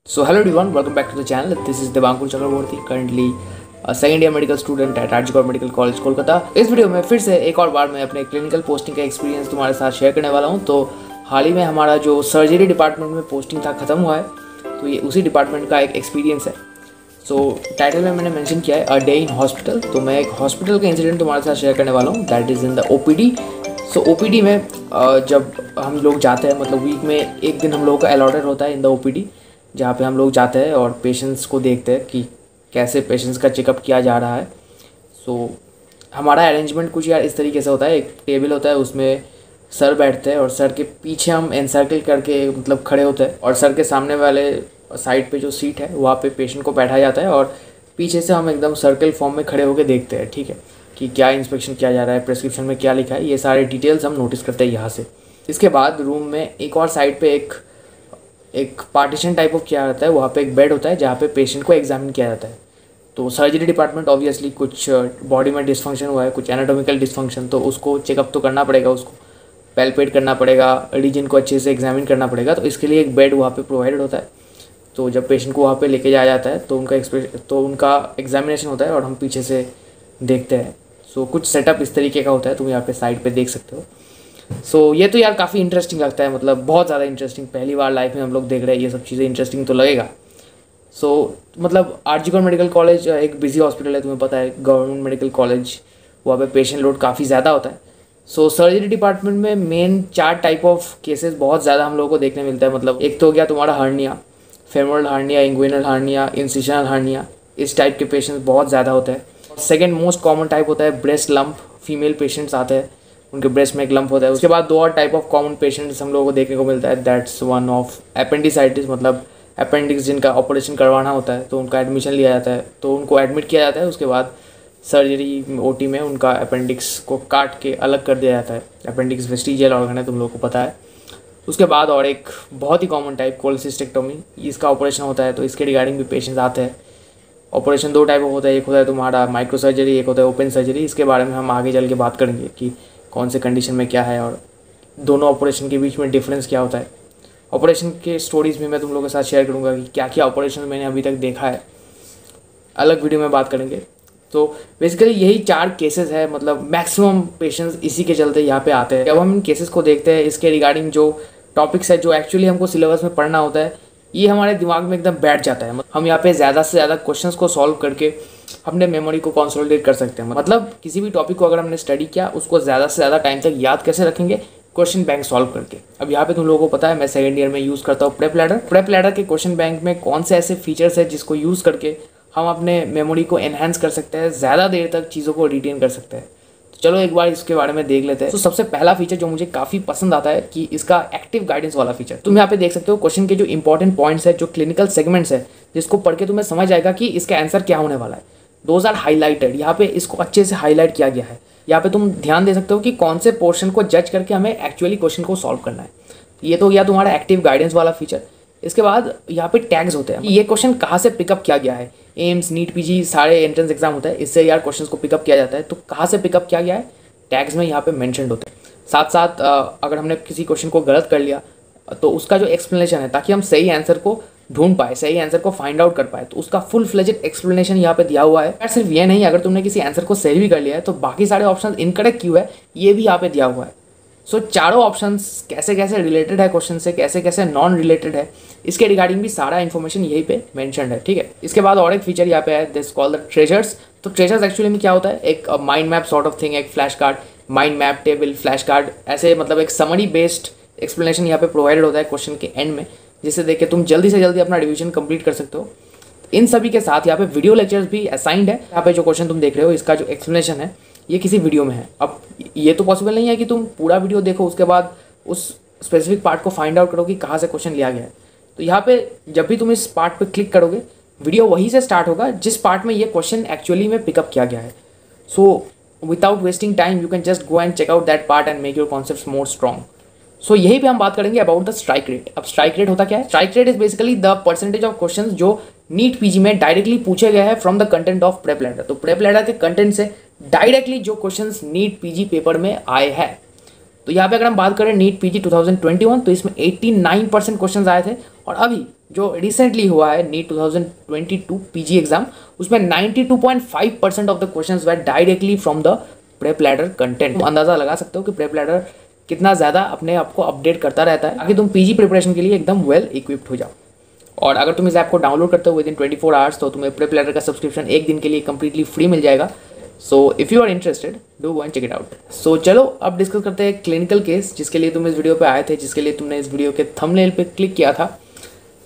So hello everyone, welcome back to the channel. This is Devankur Chakraborty, currently a second year medical student at RG medical college Kolkata. इस video में फिर से एक और बार मैं अपने क्लिनिकल पोस्टिंग का एक्सपीरियंस तुम्हारे साथ शेयर करने वाला हूं। तो हाल ही में हमारा जो सर्जरी डिपार्टमेंट में पोस्टिंग था ख़त्म हुआ है, तो ये उसी डिपार्टमेंट का एक एक्सपीरियंस है। सो टाइटल में मैंने मेंशन किया है अ डे इन हॉस्पिटल, तो मैं एक हॉस्पिटल का इंसिडेंट तुम्हारे साथ शेयर करने वाला हूँ, that is in the OPD। So OPD में जब हम लोग जाते हैं, मतलब वीक में एक दिन हम लोगों का अलॉटेड होता है इन द OPD, जहाँ पे हम लोग जाते हैं और पेशेंट्स को देखते हैं कि कैसे पेशेंट्स का चेकअप किया जा रहा है। सो हमारा अरेंजमेंट कुछ यार इस तरीके से होता है, एक टेबल होता है, उसमें सर बैठते हैं और सर के पीछे हम एनसर्कल करके मतलब खड़े होते हैं, और सर के सामने वाले साइड पे जो सीट है वहाँ पे पेशेंट को बैठाया जाता है और पीछे से हम एकदम सर्कल फॉर्म में खड़े होकर देखते हैं, ठीक है, कि क्या इंस्पेक्शन किया जा रहा है, प्रेस्क्रिप्शन में क्या लिखा है, ये सारे डिटेल्स हम नोटिस करते हैं यहाँ से। इसके बाद रूम में एक और साइड पे एक पार्टीशन टाइप ऑफ किया जाता है, वहाँ पे एक बेड होता है जहाँ पे पेशेंट को एग्जामिन किया जाता है। तो सर्जरी डिपार्टमेंट ऑब्वियसली कुछ बॉडी में डिसफंक्शन हुआ है, कुछ एनाटॉमिकल डिसफंक्शन, तो उसको चेकअप तो करना पड़ेगा, उसको पैल्पेट करना पड़ेगा, रीजन को अच्छे से एग्जामिन करना पड़ेगा। तो इसके लिए एक बेड वहाँ पे प्रोवाइडेड होता है। तो जब पेशेंट को वहाँ पे लेके जाया जाता है तो उनका एग्जामिनेशन होता है और हम पीछे से देखते हैं। सो कुछ सेटअप इस तरीके का होता है, तुम यहाँ पे साइड पे देख सकते हो। सो ये तो यार काफ़ी इंटरेस्टिंग लगता है, मतलब बहुत ज़्यादा इंटरेस्टिंग, पहली बार लाइफ में हम लोग देख रहे हैं ये सब चीज़ें, इंटरेस्टिंग तो लगेगा। सो मतलब RG मेडिकल कॉलेज एक बिजी हॉस्पिटल है, तुम्हें पता है, गवर्नमेंट मेडिकल कॉलेज, वहाँ पे पेशेंट लोड काफ़ी ज़्यादा होता है। सो सर्जरी डिपार्टमेंट में मेन 4 टाइप ऑफ केसेस बहुत ज़्यादा हम लोगों को देखने मिलता है। मतलब एक तो हो गया तुम्हारा hernia, femoral hernia, inguinal hernia, incisional hernia, इस टाइप के पेशेंट्स बहुत ज़्यादा होते हैं। सेकेंड मोस्ट कॉमन टाइप होता है ब्रेस्ट लंप, फीमेल पेशेंट्स आते हैं, उनके ब्रेस्ट में एक लंप होता है। उसके बाद 2 और टाइप ऑफ कॉमन पेशेंट्स हम लोगों को देखने को मिलता है, दैट्स वन ऑफ अपेंडिसाइटिस, मतलब अपेंडिक्स जिनका ऑपरेशन करवाना होता है, तो उनका एडमिशन लिया जाता है, तो उनको एडमिट किया जाता है। उसके बाद सर्जरी OT में उनका अपेंडिक्स को काट के अलग कर दिया जाता है। अपेंडिक्स वेस्टिजियल ऑर्गन है, तुम लोगों को पता है। उसके बाद और एक बहुत ही कॉमन टाइप कोलेसिस्टेक्टोमी, इसका ऑपरेशन होता है, तो इसके रिगार्डिंग भी पेशेंट्स आते हैं। ऑपरेशन 2 टाइप होता है, एक होता है तुम्हारा माइक्रो सर्जरी, एक होता है ओपन सर्जरी। इसके बारे में हम आगे चल के बात करेंगे कि कौन से कंडीशन में क्या है और दोनों ऑपरेशन के बीच में डिफरेंस क्या होता है। ऑपरेशन के स्टोरीज भी मैं तुम लोगों के साथ शेयर करूंगा कि क्या क्या ऑपरेशन मैंने अभी तक देखा है, अलग वीडियो में बात करेंगे। तो बेसिकली यही 4 केसेस है, मतलब मैक्सिमम पेशेंट्स इसी के चलते यहाँ पे आते हैं। जब हम इन केसेस को देखते हैं, इसके रिगार्डिंग जो टॉपिक्स है जो एक्चुअली हमको सिलेबस में पढ़ना होता है, ये हमारे दिमाग में एकदम बैठ जाता है। हम यहाँ पे ज़्यादा से ज़्यादा क्वेश्चंस को सॉल्व करके अपने मेमोरी को कंसोलिडेट कर सकते हैं। मतलब किसी भी टॉपिक को अगर हमने स्टडी किया, उसको ज़्यादा से ज़्यादा टाइम तक याद कैसे रखेंगे, क्वेश्चन बैंक सॉल्व करके। अब यहाँ पे तुम लोगों को पता है मैं सेकंड ईयर में यूज़ करता हूँ प्रेप लैडर। प्रेप लैडर के क्वेश्चन बैंक में कौन से ऐसे फीचर्स है जिसको यूज़ करके हम अपने मेमोरी को एनहांस कर सकते हैं, ज़्यादा देर तक चीज़ों को रिटेन कर सकते हैं। तो चलो एक बार इसके बारे में देख लेते हैं। तो सबसे पहला फीचर जो मुझे काफ़ी पसंद आता है कि इसका एक्टिव गाइडेंस वाला फीचर। तुम यहाँ पे देख सकते हो क्वेश्चन के जो इंपॉर्टेंट पॉइंट्स है, जो क्लिनिकल सेगमेंट्स है, जिसको पढ़ के तुम्हें समझ आएगा कि इसका आंसर क्या होने वाला है, दोज आर हाईलाइटेड। यहाँ पे इसको अच्छे से हाईलाइट किया गया है। यहाँ पे तुम ध्यान दे सकते हो कि कौन से पोर्शन को जज करके हमें एक्चुअली क्वेश्चन को सॉल्व करना है। ये तो गया तुम्हारा एक्टिव गाइडेंस वाला फीचर। इसके बाद यहाँ पे टैग्स होते हैं कि ये क्वेश्चन कहाँ से पिकअप किया गया है। एम्स, नीट, PG सारे एंट्रेंस एग्जाम होता है, इससे यार क्वेश्चन को पिकअप किया जाता है, तो कहाँ से पिकअप किया गया है टैग्स में यहाँ पे मेंशन्ड होते हैं। साथ साथ अगर हमने किसी क्वेश्चन को गलत कर लिया तो उसका जो एक्सप्लेनेशन है, ताकि हम सही आंसर को ढूंढ पाए, सही आंसर को फाइंड आउट कर पाए, तो उसका फुल फ्लेजेड एक्सप्लेनेशन यहाँ पे दिया हुआ है। यार सिर्फ ये नहीं, अगर तुमने किसी आंसर को सही भी कर लिया है तो बाकी सारे ऑप्शन इनकरेक्ट क्यों है ये भी यहाँ पे दिया हुआ है। सो चारों ऑप्शंस कैसे कैसे रिलेटेड है क्वेश्चन से, कैसे कैसे नॉन रिलेटेड है, इसके रिगार्डिंग भी सारा इन्फॉर्मेशन यहीं पे मेंशन्ड है, ठीक है। इसके बाद और एक फीचर यहाँ पे है, दिस कॉल्ड द ट्रेजर्स। तो ट्रेजर्स एक्चुअली में क्या होता है, एक mind map sort of thing, एक flash card, mind map, table, flash card, ऐसे मतलब एक समरी बेस्ड एक्सप्लेनेशन यहाँ पे प्रोवाइडेड होता है क्वेश्चन के एंड में, जिससे देख के तुम जल्दी से जल्दी अपना रिवीजन कंप्लीट कर सकते हो। इन सभी के साथ यहाँ पे वीडियो लेक्चर्स भी असाइंड है। यहाँ पे जो क्वेश्चन तुम देख रहे हो, इसका जो एक्सप्लेनेशन है ये किसी वीडियो में है। अब ये तो पॉसिबल नहीं है कि तुम पूरा वीडियो देखो उसके बाद उस स्पेसिफिक पार्ट को फाइंड आउट करो कि कहाँ से क्वेश्चन लिया गया है। तो यहाँ पे जब भी तुम इस पार्ट पे क्लिक करोगे, वीडियो वहीं से स्टार्ट होगा जिस पार्ट में ये क्वेश्चन एक्चुअली में पिकअप किया गया है। So without wasting time you can just go and check out that part and make your concepts more strong. So यही पे हम बात करेंगे अबाउट द स्ट्राइक रेट। अब स्ट्राइक रेट होता क्या है? Strike rate is basically the percentage of questions जो नीट PG में डायरेक्टली पूछे गए हैं from the content of prep ladder. तो प्रेप लैडर के कंटेंट से डायरेक्टली जो क्वेश्चंस नीट PG पेपर में आए हैं तो यहाँ पे अगर हम बात करें नीट पीजी 2021 तो इसमें 89% क्वेश्चन आए थे। और अभी जो रिसेंटली हुआ है नीट 2022 पीजी एग्जाम, उसमें 92.5% of the questions were directly from the prep ladder content. तुम अंदाजा लगा सकते हो कि प्रेप लैडर कितना ज़्यादा अपने आप को अपडेट करता रहता है ताकि तुम पीजी प्रिपरेशन के लिए एकदम वेल इक्विप्ड हो जाओ। और अगर तुम इस ऐप को डाउनलोड करते हो विदिन 24 आवर्स तो तुम्हें प्रेप लैडर का सब्सक्रिप्शन एक दिन के लिए कंप्लीटली फ्री मिल जाएगा। So if you are interested do go and check it out. So चलो अब डिस्कस करते हैं क्लिनिकल केस जिसके लिए तुम इस वीडियो पे आए थे, जिसके लिए तुमने इस वीडियो के थंबनेल पे क्लिक किया था।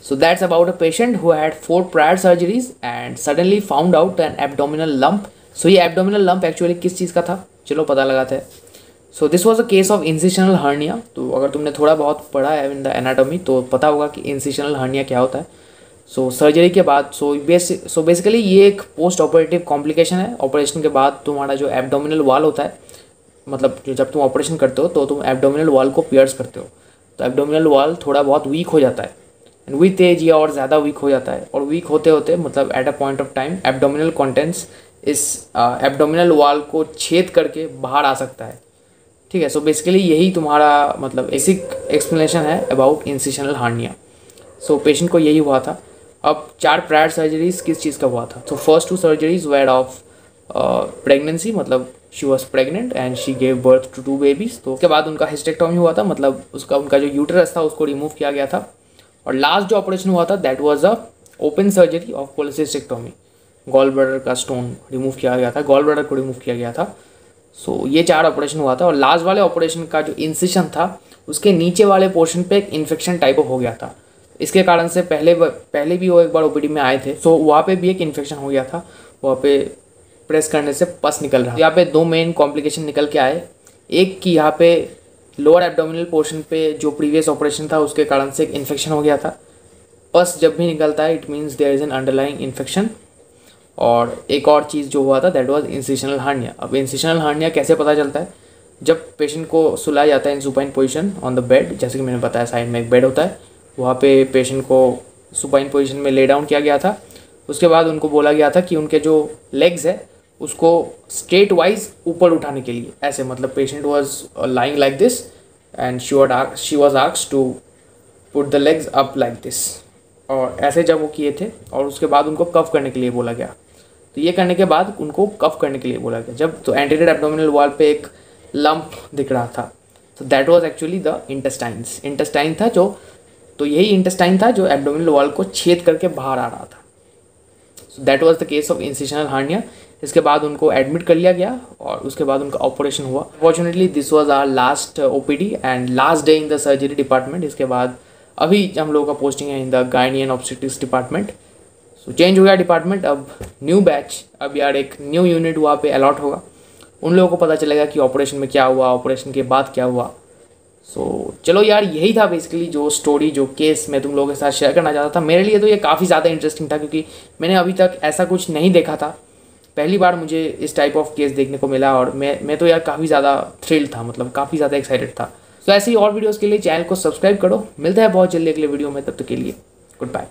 So that's about a patient who had 4 prior surgeries and suddenly found out an abdominal lump. So ये एब्डोमिनल लंप एक्चुअली किस चीज़ का था, चलो पता लगाते हैं। So this was a case of incisional hernia. तो अगर तुमने थोड़ा बहुत पढ़ा है इन द एनाटॉमी तो पता होगा कि इंसिशनल हर्निया क्या होता है। सो सर्जरी के बाद सो बेसिकली ये एक पोस्ट ऑपरेटिव कॉम्प्लिकेशन है। ऑपरेशन के बाद तुम्हारा जो एब्डोमिनल वॉल होता है, मतलब जब तुम ऑपरेशन करते हो तो तुम एब्डोमिनल वॉल को पियर्स करते हो, तो एब्डोमिनल वॉल थोड़ा बहुत वीक हो जाता है एंड विथ एज या और ज़्यादा वीक हो जाता है। और वीक होते होते मतलब at a point of time abdominal contents इस एब्डोमिनल वॉल को छेद करके बाहर आ सकता है। ठीक है, सो बेसिकली यही तुम्हारा मतलब बेसिक एक्सप्लेनेशन है अबाउट इंसिशनल हार्निया। सो पेशेंट को यही हुआ था। अब 4 प्रायर सर्जरीज किस चीज़ का हुआ था। So first 2 surgeries were of pregnancy, मतलब she was pregnant and she gave birth to 2 babies. तो उसके बाद उनका हिस्टेक्टॉमी हुआ था, मतलब उनका जो यूटरस था उसको रिमूव किया गया था। और लास्ट जो ऑपरेशन हुआ था that was a open surgery of cholecystectomy, gall bladder का स्टोन रिमूव किया गया था, गॉल ब्लैडर को रिमूव किया गया था। सो ये 4 ऑपरेशन हुआ था। और लास्ट वाले ऑपरेशन का जो इंसिशन था उसके नीचे वाले पोर्शन पे एक इन्फेक्शन टाइप ऑफ हो गया था। इसके कारण से पहले भी वो एक बार ओपीडी में आए थे। सो वहाँ पे भी एक इन्फेक्शन हो गया था, वहाँ पे प्रेस करने से पस निकल रहा। यहाँ पे 2 मेन कॉम्प्लिकेशन निकल के आए। एक कि यहाँ पे लोअर एब्डोमिनल पोर्शन पे जो प्रीवियस ऑपरेशन था उसके कारण से एक इन्फेक्शन हो गया था। पस जब भी निकलता है it means there is an underlying infection. और एक और चीज़ जो हुआ था दैट वाज इंसिशनल हार्निया। अब इंसिशनल हार्निया कैसे पता चलता है, जब पेशेंट को सुलाया जाता है इन supine position on the bed, जैसे कि मैंने बताया साइड में एक बेड होता है, वहाँ पे पेशेंट को सुपाइन पोजीशन में ले डाउन किया गया था। उसके बाद उनको बोला गया था कि उनके जो लेग्स है उसको स्ट्रेट वाइज ऊपर उठाने के लिए, ऐसे मतलब patient was lying like this and she was asked to put the legs up like this. और ऐसे जब वो किए थे और उसके बाद उनको कफ करने के लिए बोला गया। तो ये करने के बाद उनको कफ करने के लिए बोला गया जब तो एंटीरियर एब्डोमिनल वॉल पे एक लंप दिख रहा था। तो that was actually the intestine था जो, तो यही इंटेस्टाइन था जो एब्डोमिनल वॉल को छेद करके बाहर आ रहा था। So that was the case of incisional hernia. इसके बाद उनको एडमिट कर लिया गया और उसके बाद उनका ऑपरेशन हुआ। Fortunately this was our last OPD and last day in the surgery department. इसके बाद अभी हम लोगों का पोस्टिंग है in the gynae and obstetrics department. So change हो गया डिपार्टमेंट, अब न्यू बैच, अब यार एक न्यू यूनिट वहाँ पे अलॉट होगा। उन लोगों को पता चलेगा कि ऑपरेशन में क्या हुआ, ऑपरेशन के बाद क्या हुआ। सो चलो यार, यही था बेसिकली जो स्टोरी, जो केस मैं तुम लोगों के साथ शेयर करना चाहता था। मेरे लिए तो ये काफ़ी ज़्यादा इंटरेस्टिंग था क्योंकि मैंने अभी तक ऐसा कुछ नहीं देखा था। पहली बार मुझे इस टाइप ऑफ केस देखने को मिला और मैं तो यार काफ़ी ज़्यादा थ्रिल था, मतलब काफ़ी ज़्यादा एक्साइटेड था। सो ऐसे ही और वीडियोज़ के लिए चैनल को सब्सक्राइब करो। मिलता है बहुत जल्दी अगले वीडियो में, तब तक के लिए गुड बाय।